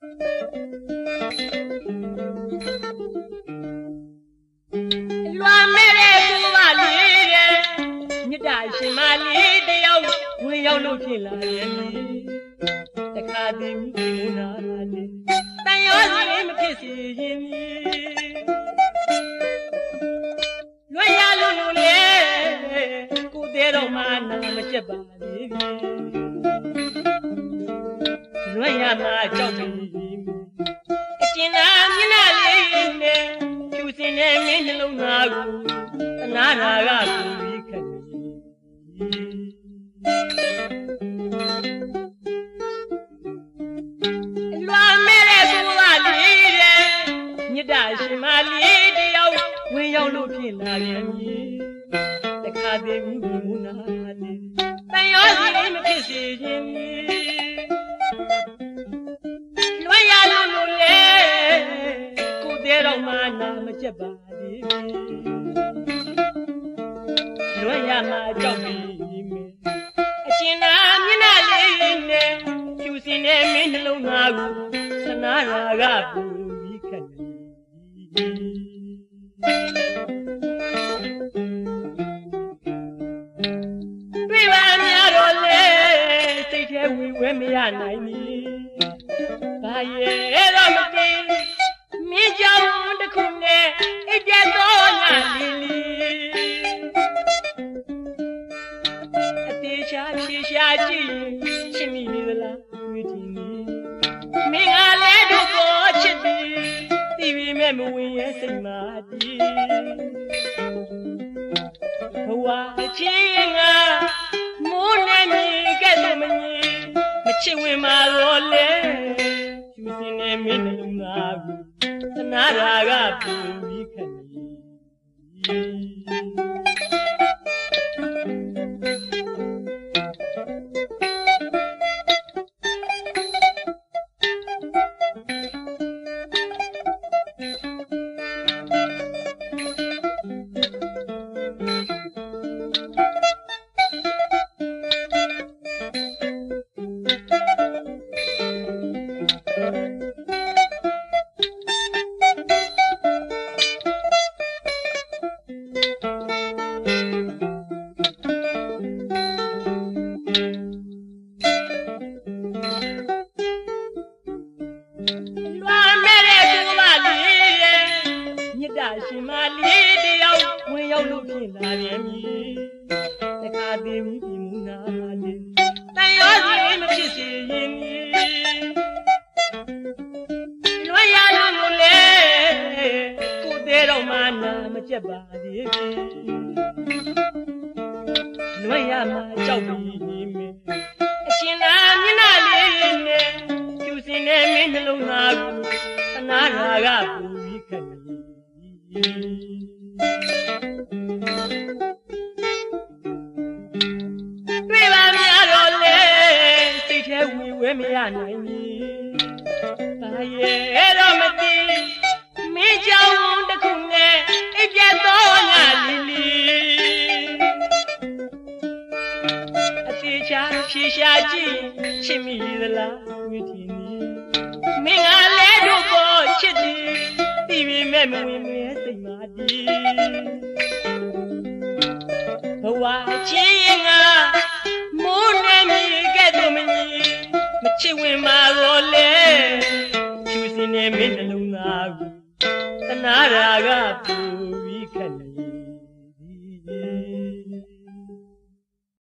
လွာမဲတဲ့ကိုပါလေးရဲ့မြတ်တာရှင်မလေးတယောက်ဝင်ရောက်လို့ဖြစ်လာရဲ့တခါတည်းမိဘနာလေးတန်ရောစီမဖြစ်စီရင်လွယ်ရလို့လေကိုသေးတော့မှနာမကျက်ပါလေလွယ်ရမှာကြောက်ပြီအကျဉ်းသားမျက်နှာလေးနဲ့ဖြူစင်တဲ့မင်းနှလုံးသားကိုအနာနာကပူပြီးခက်လွာမဲတဲ့ကိုပါလေးတဲ့မြတ်တာရှင်မလေးတယောက်ဝင်ရောက်လို့ဖြစ်လာရဲ့တခါတည်းမိဘနာလေးတန်ရောစီမဖြစ်စေခြင်းလွယ်ရလို့လေကိုသေးတော့မှနာမကျက်ပါလေလွယ်ရမှာကြောက်ပြီးအကျဉ်းသားမျက်နှာလေးနဲ့ဖြူစင်တဲ့မင်းနှလုံးသားကိုသနာရာကပူပြီးခက်တွေ့ပါများတော့လေစိတ်ထဲဝဲမရနိုင်ဘူးဘာရဲ့တော့မသိမင်းကြောင့်တစ်ခုနဲ့အိတ်တဲ့တော့ညာလီလီအသေးချာဖြေရှားကြည့်ချစ်မိပြီလားတွေ့တင်နေမင်းကလည်းတို့ကိုချစ်သည်သိပြီမဲ့မဝင်ရဲ့စိတ်မာတီဘဝချင်းကမိုးနဲ့မြေကဲ့သို့မညီမချစ်ဝင်မှာတော့လေကျူစင်နေမင်းနှလုံးသားကိုသနာရာကပူပြီးခက်နေရှင်မလေးတယောက်ဝင်ရောက်လို့ဖြစ်လာပြန်ပြီတခါတည်းမိပြီမူနာလေးတန်ရောစီမဖြစ်စေရင်လွယ်ရလို့လေကိုသေးတော့မှနာမကျက်ပါသေးလွယ်ရမှာကြောက်ပြီးမင်းအရှင်သာမျက်နှာလေးနဲ့ဖြူစင်တဲ့မင်းနှလုံးသားကိုသနာရာကပူပြီးခက်နေတွေ့ပါများတော့လေစိတ်ထဲဝဲမရနိုင်ဘူးဘာရဲ့တော့မသိမင်းကြောင့်တစ်ခုနဲ့အိပ်ပြတ်တော့ညာလီလီအသေးချာဖြေရှားကြည့်ချစ်မိသလားဝိထီနီမင်းကလည်းတို့ကိုချစ်သည်သိပြီမဲ့မဝင်မဲစိတ်မာတီဘဝချင်းကမိုးနဲ့မြေကဲ့သို့မညီမချစ်ဝင်မှာတော့လေဖြူစင်နေမင်းနှလုံးသားကိုသနာရာကပူပြီးခက်နေ